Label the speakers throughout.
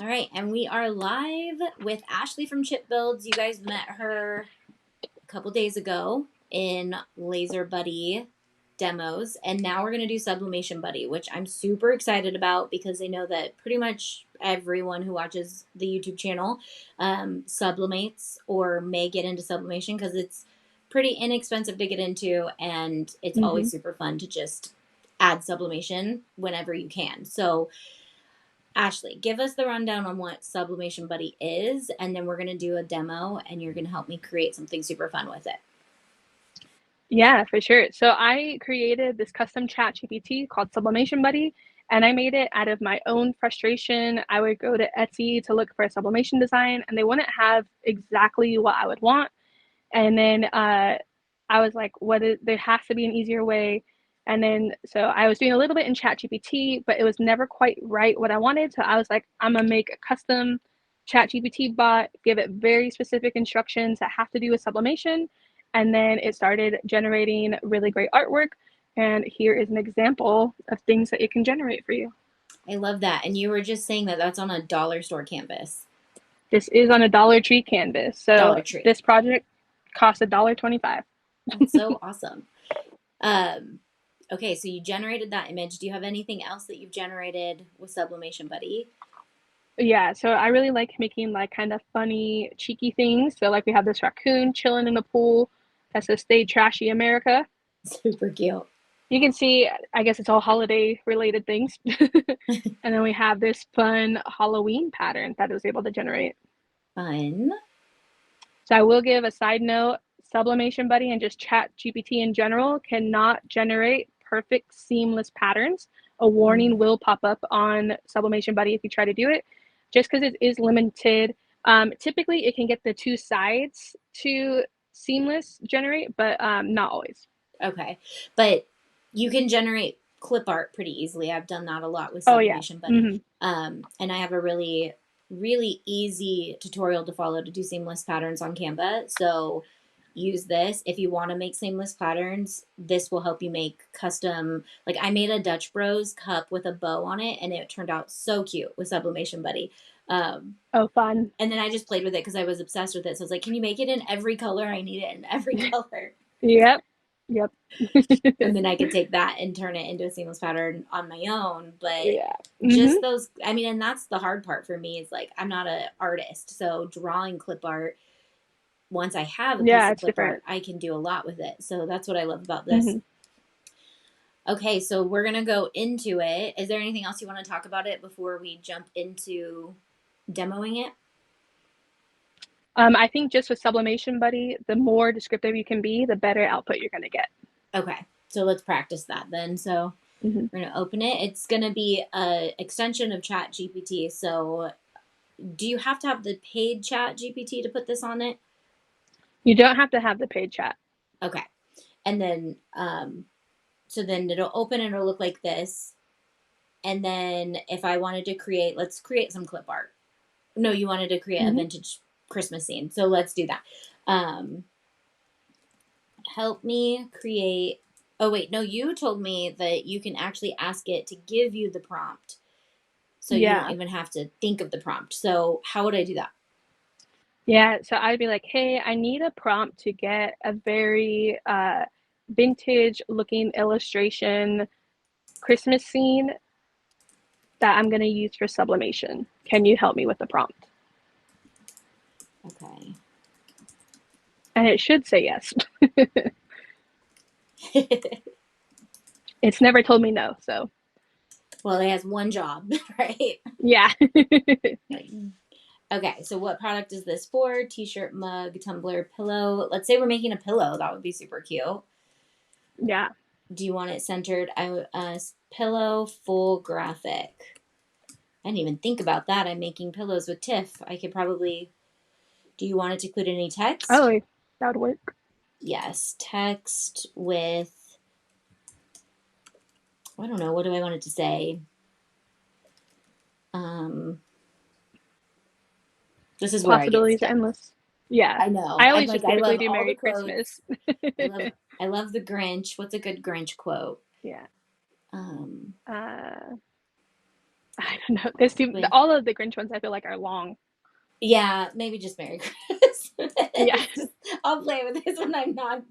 Speaker 1: All right, and we are live with Ashley from Chip Builds. You guys met her a couple days ago in Laser Buddy demos, and now we're going to do Sublimation Buddy, which I'm super excited about because I know that pretty much everyone who watches the YouTube channel sublimates or may get into sublimation because it's pretty inexpensive to get into, and it's
Speaker 2: Hmm.
Speaker 1: always super fun to just add sublimation whenever you can. So Ashley, give us the rundown on what Sublimation Buddy is, and then we're going to do a demo, and you're going to help me create something super fun with it.
Speaker 2: Yeah, for sure. So I created this custom chat GPT called Sublimation Buddy, and I made it out of my own frustration. I would go to Etsy to look for a sublimation design, and they wouldn't have exactly what I would want. And then I was like, there has to be an easier way. And then so I was doing a little bit in chat GPT, but it was never quite right what I wanted. So I was like, I'm gonna make a custom chat GPT bot, give it very specific instructions that have to do with sublimation. And then it started generating really great artwork. And here is an example of things that it can generate for you.
Speaker 1: I love that. And you were just saying that that's on a dollar store canvas.
Speaker 2: This is on a Dollar Tree canvas. So
Speaker 1: Dollar Tree.
Speaker 2: this project cost $1.25.
Speaker 1: That's so awesome. Um, okay, so you generated that image. Do you have anything else that you've generated with Sublimation Buddy?
Speaker 2: Yeah, so I really like making like kind of funny, cheeky things. So like we have this raccoon chilling in the pool that says "Stay Trashy, America."
Speaker 1: Super cute.
Speaker 2: You can see, I guess it's all holiday related things. And then we have this fun Halloween pattern that it was able to generate.
Speaker 1: Fun.
Speaker 2: So I will give a side note, Sublimation Buddy and just Chat GPT in general cannot generate perfect seamless patterns. A warning will pop up on Sublimation Buddy if you try to do it, just because it is limited. Typically, it can get the two sides to seamless generate, but not always.
Speaker 1: Okay. But you can generate clip art pretty easily. I've done that a lot with
Speaker 2: Oh yeah.
Speaker 1: Sublimation Buddy.
Speaker 2: Hmm.
Speaker 1: And I have a really easy tutorial to follow to do seamless patterns on Canva. So use this. If you want to make seamless patterns, this will help you make custom. Like I made a Dutch Bros cup with a bow on it and it turned out so cute with Sublimation Buddy. Um,
Speaker 2: Oh, fun.
Speaker 1: and then I just played with it because I was obsessed with it. So I was like, can you make it in every color? I need it in every color.
Speaker 2: Yep. Yep.
Speaker 1: And then I could take that and turn it into a seamless pattern on my own. But
Speaker 2: Yeah. Hmm.
Speaker 1: just those, I mean, and that's the hard part for me is like, I'm not an artist. So drawing clip art, once I have a piece
Speaker 2: Yeah,
Speaker 1: of
Speaker 2: it's
Speaker 1: clip art,
Speaker 2: different.
Speaker 1: I can do a lot with it. So that's what I love about this.
Speaker 2: Hmm.
Speaker 1: Okay, so we're going to go into it. Is there anything else you want to talk about it before we jump into demoing it?
Speaker 2: I think just with Sublimation Buddy, the more descriptive you can be, the better output you're going to get.
Speaker 1: Okay, so let's practice that then. So
Speaker 2: Hmm.
Speaker 1: we're going to open it. It's going to be an extension of Chat GPT. So do you have to have the paid Chat GPT to put this on it?
Speaker 2: You don't have to have the paid chat.
Speaker 1: Okay. And then, so then it'll open and it'll look like this. And then if I wanted to create, let's create some clip art. No, you wanted to create a
Speaker 2: Hmm.
Speaker 1: vintage Christmas scene. So let's do that. Um, help me create. Oh, wait. No, you told me that you can actually ask it to give you the prompt. So you don't
Speaker 2: Yeah.
Speaker 1: even have to think of the prompt. So how would I do that?
Speaker 2: Yeah. So I'd be like, hey, I need a prompt to get a very vintage looking illustration Christmas scene that I'm going to use for sublimation. Can you help me with the prompt?
Speaker 1: Okay.
Speaker 2: And it should say yes. It's never told me no. So,
Speaker 1: Well, it has one job, right?
Speaker 2: yeah.
Speaker 1: Okay, so what product is this for? T-shirt, mug, tumbler, pillow. Let's say we're making a pillow. That would be super cute.
Speaker 2: Yeah.
Speaker 1: Do you want it centered? Pillow, full graphic. I didn't even think about that. I'm making pillows with Tiff. I could probably. Do you want it to include any text?
Speaker 2: Oh, that would work.
Speaker 1: Yes, text with. I don't know. What do I want it to say? Um, this is where I get
Speaker 2: Possibilities are
Speaker 1: stuck.
Speaker 2: endless. Yeah.
Speaker 1: I know.
Speaker 2: I
Speaker 1: I'm
Speaker 2: always
Speaker 1: like,
Speaker 2: just
Speaker 1: I
Speaker 2: typically
Speaker 1: love
Speaker 2: do
Speaker 1: all the
Speaker 2: Merry
Speaker 1: quotes.
Speaker 2: Christmas.
Speaker 1: I love I love the Grinch. What's a good Grinch quote?
Speaker 2: Yeah.
Speaker 1: Um,
Speaker 2: Uh, I don't know. There's
Speaker 1: with
Speaker 2: all of the Grinch ones I feel like are long.
Speaker 1: yeah, maybe just Merry Christmas.
Speaker 2: Yeah.
Speaker 1: I'll play with this when I'm not.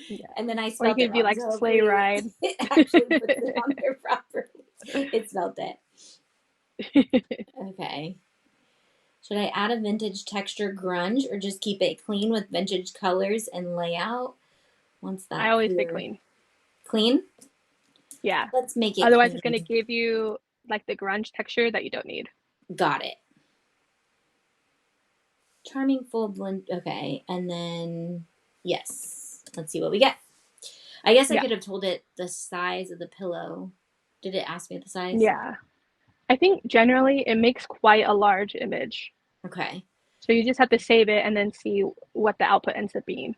Speaker 2: Yeah.
Speaker 1: And then I
Speaker 2: Or you
Speaker 1: spelled it
Speaker 2: could be
Speaker 1: wrong,
Speaker 2: like
Speaker 1: so
Speaker 2: sleigh
Speaker 1: hopefully
Speaker 2: ride.
Speaker 1: it actually puts it on there properly. It spelled it. Okay. Should I add a vintage texture grunge or just keep it clean with vintage colors and layout? Once
Speaker 2: I
Speaker 1: that
Speaker 2: always say
Speaker 1: clear.
Speaker 2: clean.
Speaker 1: Clean?
Speaker 2: Yeah.
Speaker 1: Let's make it
Speaker 2: Otherwise, it's going to
Speaker 1: clean.
Speaker 2: give you like the grunge texture that you don't need.
Speaker 1: Got it. Charming full blend. Okay. And then, yes. Let's see what we get. I guess I
Speaker 2: Yeah.
Speaker 1: could have told it the size of the pillow. Did it ask me the size?
Speaker 2: Yeah. I think generally it makes quite a large image.
Speaker 1: Okay.
Speaker 2: So you just have to save it and then see what the output ends up being.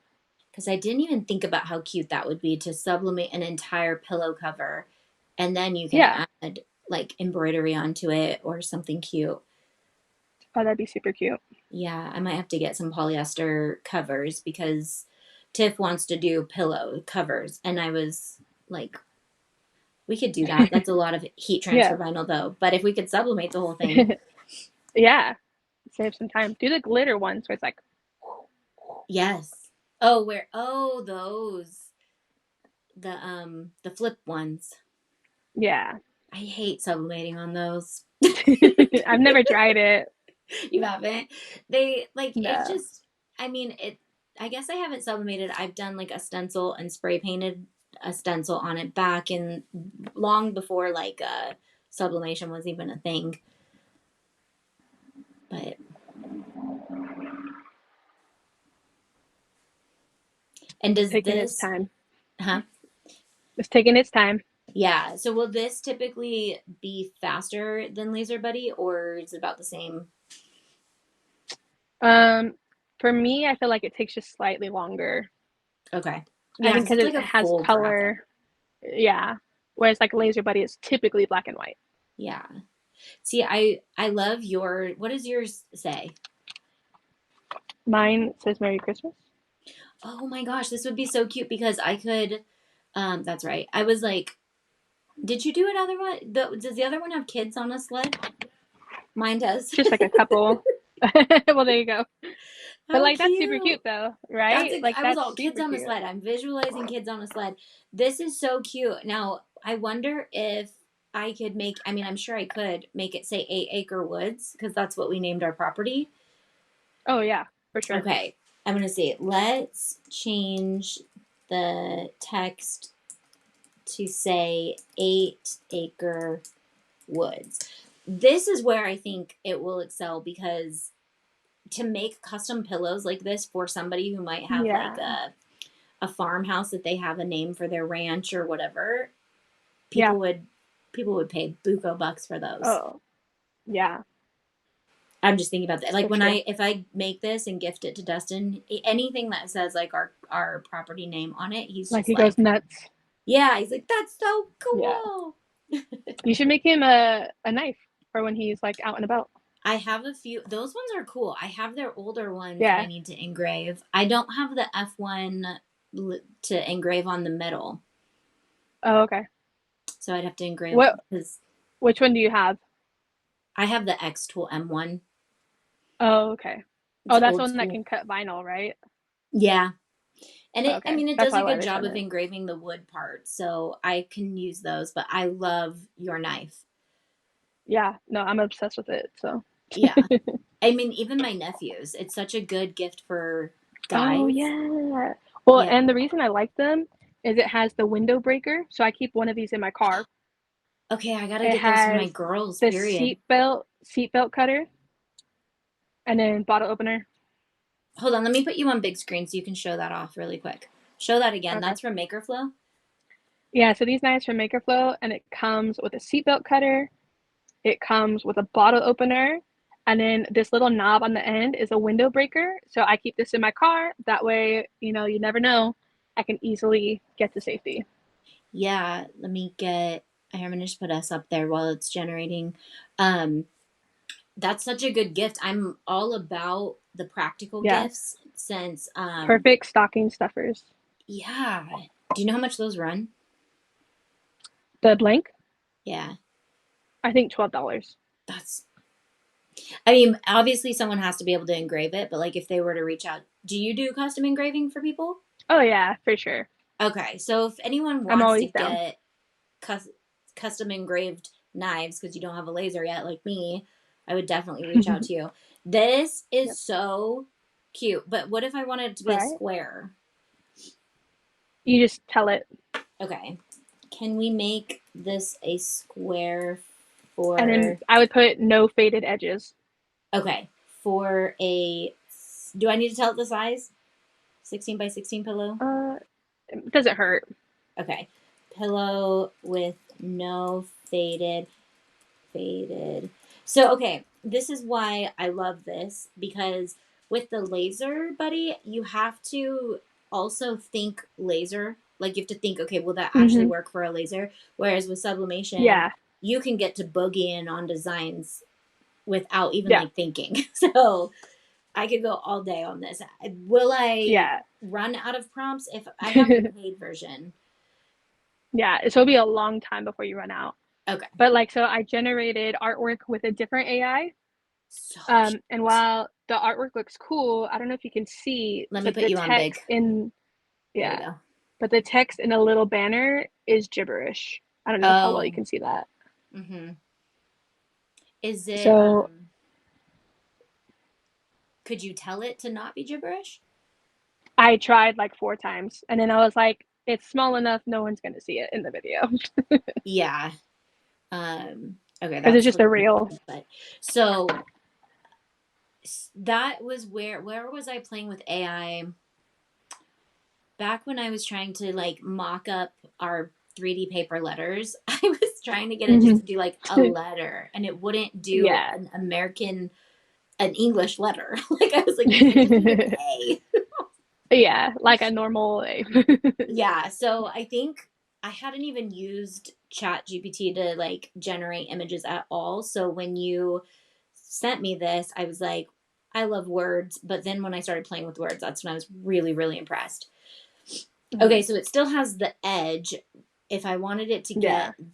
Speaker 1: Because I didn't even think about how cute that would be to sublimate an entire pillow cover. And then you can
Speaker 2: Yeah.
Speaker 1: add like embroidery onto it or something cute.
Speaker 2: Oh, that'd be super cute.
Speaker 1: Yeah, I might have to get some polyester covers because Tiff wants to do pillow covers. And I was like, we could do that. That's a lot of heat transfer
Speaker 2: Yeah.
Speaker 1: vinyl though. But if we could sublimate the whole thing.
Speaker 2: Yeah. Save some time. Do the glitter ones where it's like,
Speaker 1: Yes. Oh, where oh those the flip ones.
Speaker 2: yeah.
Speaker 1: I hate sublimating on those.
Speaker 2: I've never tried it.
Speaker 1: You haven't? They like it
Speaker 2: No.
Speaker 1: just I mean it I guess I haven't sublimated. I've done like a stencil and spray painted a stencil on it back in long before like sublimation was even a thing. But and does
Speaker 2: Taking its
Speaker 1: this
Speaker 2: time.
Speaker 1: huh?
Speaker 2: It's taking its time.
Speaker 1: Yeah. So will this typically be faster than Laser Buddy or is it about the same?
Speaker 2: Um, for me, I feel like it takes just slightly longer.
Speaker 1: Okay.
Speaker 2: I
Speaker 1: Yeah,
Speaker 2: think
Speaker 1: 'cause
Speaker 2: because
Speaker 1: it's like
Speaker 2: it
Speaker 1: a
Speaker 2: has
Speaker 1: full graphic.
Speaker 2: color. Yeah. Whereas like Laser Buddy is typically black and white.
Speaker 1: Yeah. See, I love your what does yours say?
Speaker 2: Mine says Merry Christmas.
Speaker 1: Oh my gosh, this would be so cute because I could that's right. I was like, did you do it other one? Does the other one have kids on a sled? Mine does.
Speaker 2: Just like a couple. Well, there you go. But
Speaker 1: How
Speaker 2: like that's super
Speaker 1: cute.
Speaker 2: cute though, right? Like
Speaker 1: I was
Speaker 2: that's
Speaker 1: all kids
Speaker 2: super
Speaker 1: on a
Speaker 2: cute.
Speaker 1: sled. I'm visualizing kids on a sled. This is so cute. Now, I wonder if I could make, I mean, I'm sure I could make it say 8 Acre Woods because that's what we named our property.
Speaker 2: Oh yeah, for sure.
Speaker 1: Okay, I'm going to see. Let's change the text to say 8 Acre Woods. This is where I think it will excel because to make custom pillows like this for somebody who might have like
Speaker 2: Yeah.
Speaker 1: a farmhouse that they have a name for their ranch or whatever,
Speaker 2: Yeah.
Speaker 1: people would people would pay buco bucks for those.
Speaker 2: Oh, yeah,
Speaker 1: I'm just thinking about that. Like
Speaker 2: for
Speaker 1: when
Speaker 2: sure.
Speaker 1: I if I make this and gift it to Dustin, anything that says like our property name on it, he's
Speaker 2: Like
Speaker 1: just
Speaker 2: he goes
Speaker 1: like,
Speaker 2: nuts.
Speaker 1: yeah, he's like that's so
Speaker 2: Yeah.
Speaker 1: cool.
Speaker 2: You should make him a knife for when he's like out and about.
Speaker 1: I have a few. Those ones are cool. I have their older ones that I
Speaker 2: Yeah.
Speaker 1: need to engrave. I don't have the F1 to engrave on the middle.
Speaker 2: Oh, okay.
Speaker 1: So I'd have to engrave
Speaker 2: What?
Speaker 1: because
Speaker 2: Which one do you have?
Speaker 1: I have the X Tool M1.
Speaker 2: Oh, okay.
Speaker 1: It's
Speaker 2: Oh, that's the
Speaker 1: old
Speaker 2: one that
Speaker 1: school.
Speaker 2: can cut vinyl, right?
Speaker 1: Yeah. And
Speaker 2: Oh,
Speaker 1: I
Speaker 2: okay.
Speaker 1: mean, it
Speaker 2: That's
Speaker 1: does a
Speaker 2: probably why
Speaker 1: good
Speaker 2: they
Speaker 1: job
Speaker 2: sent
Speaker 1: of
Speaker 2: it.
Speaker 1: engraving the wood part. So I can use those, but I love your knife.
Speaker 2: Yeah. No, I'm obsessed with it. So.
Speaker 1: Yeah. I mean, even my nephews, it's such a good gift for
Speaker 2: Oh
Speaker 1: guys.
Speaker 2: yeah. Well,
Speaker 1: Yeah.
Speaker 2: and the reason I like them is it has the window breaker, so I keep one of these in my car.
Speaker 1: Okay, I got to
Speaker 2: It
Speaker 1: get those for my
Speaker 2: has
Speaker 1: girls,
Speaker 2: the
Speaker 1: period.
Speaker 2: seatbelt cutter, and then bottle opener.
Speaker 1: Hold on, let me put you on big screen so you can show that off really quick. Show that again.
Speaker 2: Okay.
Speaker 1: That's from Makerflo.
Speaker 2: Yeah, so these knives from Makerflo, and it comes with a seatbelt cutter. It comes with a bottle opener, and then this little knob on the end is a window breaker. So I keep this in my car. That way, you never know. I can easily get to safety.
Speaker 1: Yeah, let me get. I'm gonna just put us up there while it's generating. Um, that's such a good gift. I'm all about the practical
Speaker 2: Yeah,
Speaker 1: gifts since
Speaker 2: perfect stocking stuffers.
Speaker 1: yeah. Do you know how much those run?
Speaker 2: The blank,
Speaker 1: Yeah.
Speaker 2: I think $12.
Speaker 1: That's, I mean, obviously someone has to be able to engrave it, but like if they were to reach out, do you do custom engraving for people?
Speaker 2: Oh yeah, for sure.
Speaker 1: Okay, so if anyone
Speaker 2: I'm
Speaker 1: wants to
Speaker 2: always down.
Speaker 1: get cus- custom engraved knives because you don't have a laser yet, like me, I would definitely reach out to you. This is
Speaker 2: Yep.
Speaker 1: so cute, but what if I wanted it to be a
Speaker 2: Right.
Speaker 1: square?
Speaker 2: You just tell it,
Speaker 1: Okay, can we make this a square
Speaker 2: and then
Speaker 1: for?
Speaker 2: I would put no faded edges.
Speaker 1: Okay, for a. Do I need to tell it the size? 16 by 16 pillow?
Speaker 2: It doesn't hurt.
Speaker 1: Okay. Pillow with no faded. So, okay, this is why I love this because with the laser buddy, you have to also think laser. Like you have to think, okay, will that actually
Speaker 2: Hmm.
Speaker 1: work for a laser? Whereas with sublimation,
Speaker 2: Yeah,
Speaker 1: you can get to boogieing on designs without even
Speaker 2: yeah,
Speaker 1: like thinking. So I could go all day on this. Will I
Speaker 2: yeah.
Speaker 1: run out of prompts if I have the paid version?
Speaker 2: Yeah, so it'll be a long time before you run out.
Speaker 1: Okay.
Speaker 2: But like, so I generated artwork with a different AI.
Speaker 1: So
Speaker 2: And
Speaker 1: cute.
Speaker 2: while the artwork looks cool, I don't know if you can see,
Speaker 1: Let me
Speaker 2: but
Speaker 1: put
Speaker 2: the
Speaker 1: you on big.
Speaker 2: text in,
Speaker 1: There we
Speaker 2: yeah,
Speaker 1: go.
Speaker 2: but the text in a little banner is gibberish. I don't know how well you
Speaker 1: Oh.
Speaker 2: can see that.
Speaker 1: Mm-hmm. Is it
Speaker 2: So
Speaker 1: could you tell it to not be gibberish?
Speaker 2: I tried like 4 times, and then I was like, it's small enough, no one's gonna see it in the video
Speaker 1: Yeah. Okay,
Speaker 2: because it's
Speaker 1: that's
Speaker 2: just a reel.
Speaker 1: but so that was where was I playing with AI back when I was trying to like mock up our 3D paper letters. I was trying to get it just
Speaker 2: Hmm.
Speaker 1: to do like a letter and it wouldn't do
Speaker 2: Yeah.
Speaker 1: an English letter. Like I was like, you can just do an A.
Speaker 2: Yeah, like a normal.
Speaker 1: Yeah, so I think I hadn't even used Chat GPT to like generate images at all. So when you sent me this, I was like, I love words. But then when I started playing with words, that's when I was really, really impressed. Okay,
Speaker 2: Mhm.
Speaker 1: so it still has the edge. If I wanted it to
Speaker 2: Yeah.
Speaker 1: get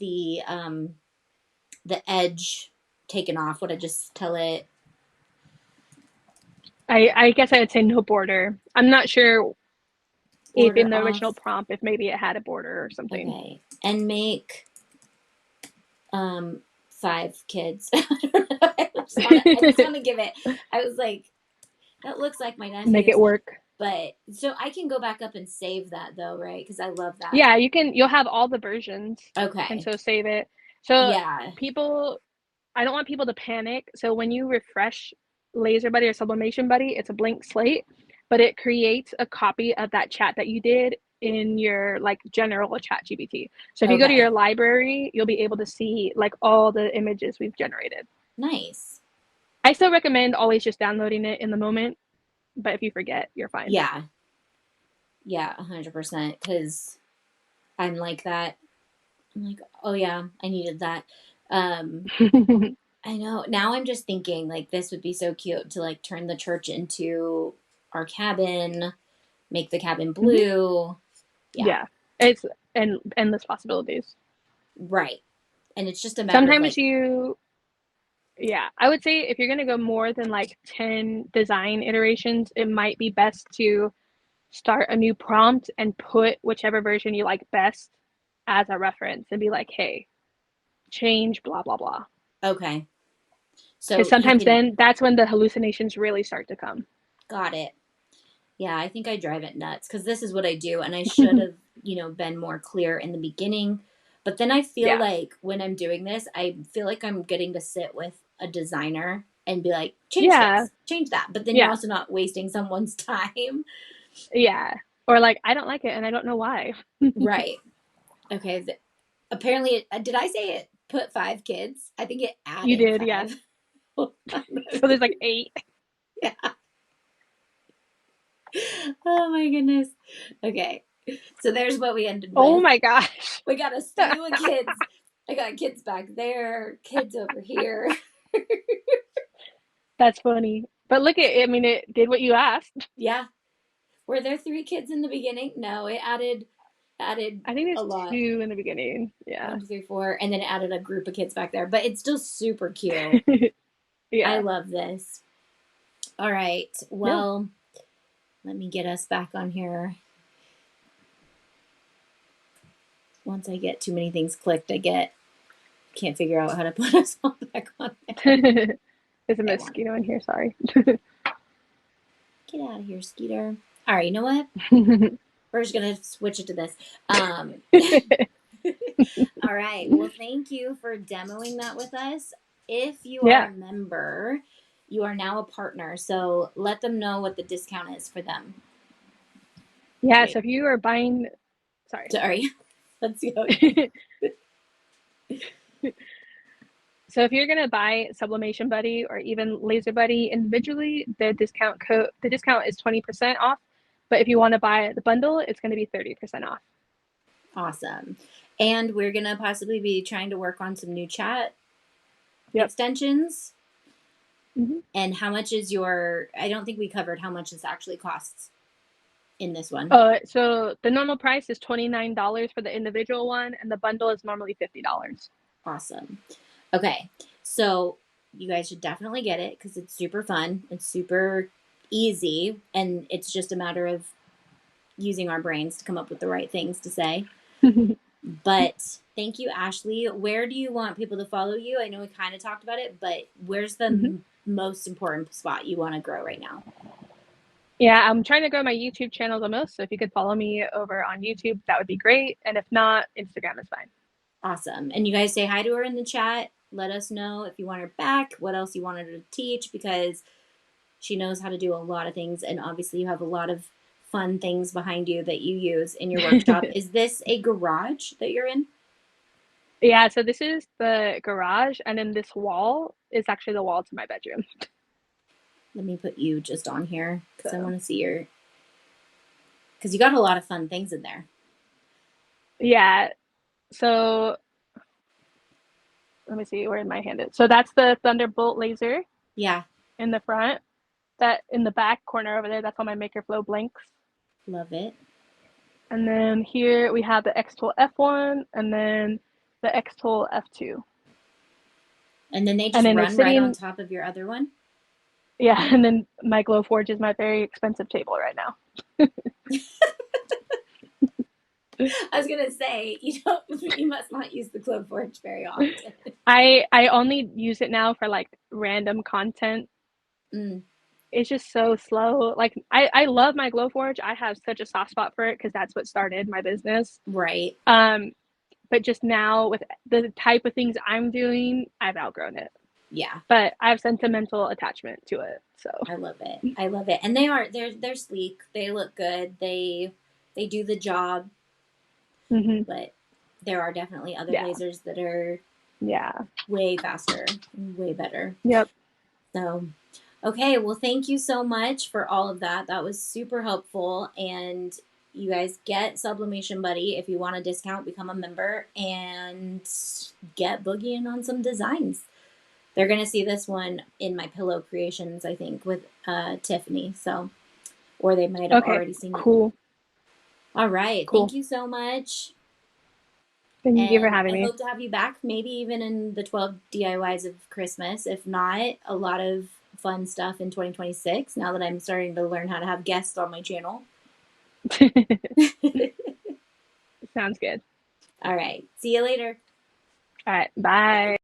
Speaker 1: the edge taken off, would I just tell it
Speaker 2: I guess I would say no border. I'm not sure if
Speaker 1: border
Speaker 2: in the original
Speaker 1: off?
Speaker 2: prompt if maybe it had a border or something.
Speaker 1: Okay. And make um 5 kids. I just wanna give it. I was like, that looks like my
Speaker 2: Make it
Speaker 1: nephew's.
Speaker 2: work.
Speaker 1: But so I can go back up and save that though, right? Because I love that.
Speaker 2: Yeah, you'll have all the versions, and
Speaker 1: Okay.
Speaker 2: so save it. So
Speaker 1: Yeah.
Speaker 2: people, I don't want people to panic. So when you refresh Laser Buddy or Sublimation Buddy, it's a blank slate, but it creates a copy of that chat that you did in your like general chat GPT. So if you go to your
Speaker 1: Okay.
Speaker 2: library, you'll be able to see like all the images we've generated.
Speaker 1: Nice.
Speaker 2: I still recommend always just downloading it in the moment, but if you forget, you're fine.
Speaker 1: Yeah. Yeah, 100%. Because I'm like that. I'm like, oh yeah, I needed that. Um, I know. Now I'm just thinking like this would be so cute to like turn the church into our cabin, make the cabin
Speaker 2: Hmm.
Speaker 1: blue. Yeah.
Speaker 2: Yeah, it's and endless possibilities.
Speaker 1: Right. And it's just a matter of
Speaker 2: Sometimes
Speaker 1: like,
Speaker 2: you, yeah, I would say if you're going to go more than like 10 design iterations, it might be best to start a new prompt and put whichever version you like best as a reference and be like, hey, change blah, blah, blah.
Speaker 1: okay.
Speaker 2: Because
Speaker 1: So you
Speaker 2: sometimes
Speaker 1: can
Speaker 2: then that's when the hallucinations really start to come.
Speaker 1: got it. Yeah, I think I drive it nuts because this is what I do, and I should have, been more clear in the beginning. But then I feel
Speaker 2: Yeah.
Speaker 1: like when I'm doing this, I feel like I'm getting to sit with a designer and be like, change
Speaker 2: Yeah.
Speaker 1: this, change that. But then you're
Speaker 2: Yeah.
Speaker 1: also not wasting someone's time.
Speaker 2: Yeah. Or like, I don't like it and I don't know why.
Speaker 1: Right. Okay. Apparently, did I say it put 5 kids? I think it
Speaker 2: You
Speaker 1: added
Speaker 2: did. Yeah.
Speaker 1: 5.
Speaker 2: So there's like 8.
Speaker 1: Yeah. Oh my goodness. Okay. So there's what we ended
Speaker 2: Oh
Speaker 1: with.
Speaker 2: my gosh.
Speaker 1: We got a slew of kids. I got kids back there, kids over here.
Speaker 2: That's funny. But look at, I mean, it did what you asked.
Speaker 1: Yeah. Were there 3 kids in the beginning? No, it added added
Speaker 2: I think
Speaker 1: a
Speaker 2: there's
Speaker 1: lot.
Speaker 2: 2 in the beginning. Yeah.
Speaker 1: 1, 2, 3, 4, and then it added a group of kids back there. But it's still super cute. I
Speaker 2: Yeah.
Speaker 1: love this. All right.
Speaker 2: Yeah.
Speaker 1: Well, let me get us back on here. Once I get too many things clicked, can't figure out how to put us all back on there.
Speaker 2: There's a mosquito in here, sorry.
Speaker 1: Get out of here, Skeeter. All right, you know what? We're just gonna switch it to this. All right. Well, thank you for demoing that with us. If you are
Speaker 2: Yeah.
Speaker 1: a member, you are now a partner. So let them know what the discount is for them.
Speaker 2: Yeah,
Speaker 1: Wait.
Speaker 2: so if you are buying,
Speaker 1: Sorry. Let's go.
Speaker 2: So if you're gonna buy Sublimation Buddy or even Laser Buddy individually, the discount is 20% off. But if you want to buy the bundle, it's going to be 30% off.
Speaker 1: Awesome. And we're gonna possibly be trying to work on some new chat
Speaker 2: Yep.
Speaker 1: extensions.
Speaker 2: Mm-hmm.
Speaker 1: And how much is I don't think we covered how much this actually costs in this one.
Speaker 2: So the normal price is $29 for the individual one, and the bundle is normally $50.
Speaker 1: Awesome. Okay. So you guys should definitely get it because it's super fun. It's super easy. And it's just a matter of using our brains to come up with the right things to say. But thank you, Ashley. Where do you want people to follow you? I know we kind of talked about it, but where's the most important spot you want to grow right now?
Speaker 2: Yeah, I'm trying to grow my YouTube channel the most. So if you could follow me over on YouTube, that would be great. And if not, Instagram is fine.
Speaker 1: Awesome. And you guys say hi to her in the chat. Let us know if you want her back, what else you want her to teach, because she knows how to do a lot of things. And obviously you have a lot of fun things behind you that you use in your workshop. Is this a garage that you're in?
Speaker 2: Yeah, so this is the garage, and then this wall is actually the wall to my bedroom.
Speaker 1: Let me put you just on here because I want to see because you got a lot of fun things in there.
Speaker 2: Yeah, so let me see where my hand is. So that's the Thunderbolt laser.
Speaker 1: Yeah.
Speaker 2: In the front. That in the back corner over there, that's all my Makerflo blanks.
Speaker 1: Love it.
Speaker 2: And then here we have the X-Tool F1 and then the X-Tool F2.
Speaker 1: And then they just run right on top of your other one?
Speaker 2: Yeah, and then my Glowforge is my very expensive table right now.
Speaker 1: I was gonna say you must not use the Glowforge very often.
Speaker 2: I only use it now for like random content. It's just so slow. Like I love my Glowforge. I have such a soft spot for it because that's what started my business.
Speaker 1: Right.
Speaker 2: But just now with the type of things I'm doing, I've outgrown it.
Speaker 1: Yeah.
Speaker 2: But I have sentimental attachment to it. So
Speaker 1: I love it. I love it. And they're sleek. They look good. They do the job. But there are definitely other lasers that are way faster, way better.
Speaker 2: Yep.
Speaker 1: So okay, well thank you so much for all of that. That was super helpful. And you guys get Sublimation Buddy. If you want a discount, become a member and get boogieing on some designs. They're going to see this one in my pillow creations, I think, with Tiffany. So, or they might have already seen it.
Speaker 2: Cool.
Speaker 1: All right. Cool. Thank you so much.
Speaker 2: Thank you for having me.
Speaker 1: I hope to have you back, maybe even in the 12 DIYs of Christmas. If not, a lot of fun stuff in 2026, now that I'm starting to learn how to have guests on my channel.
Speaker 2: Sounds good.
Speaker 1: All right. See you later.
Speaker 2: All right. Bye.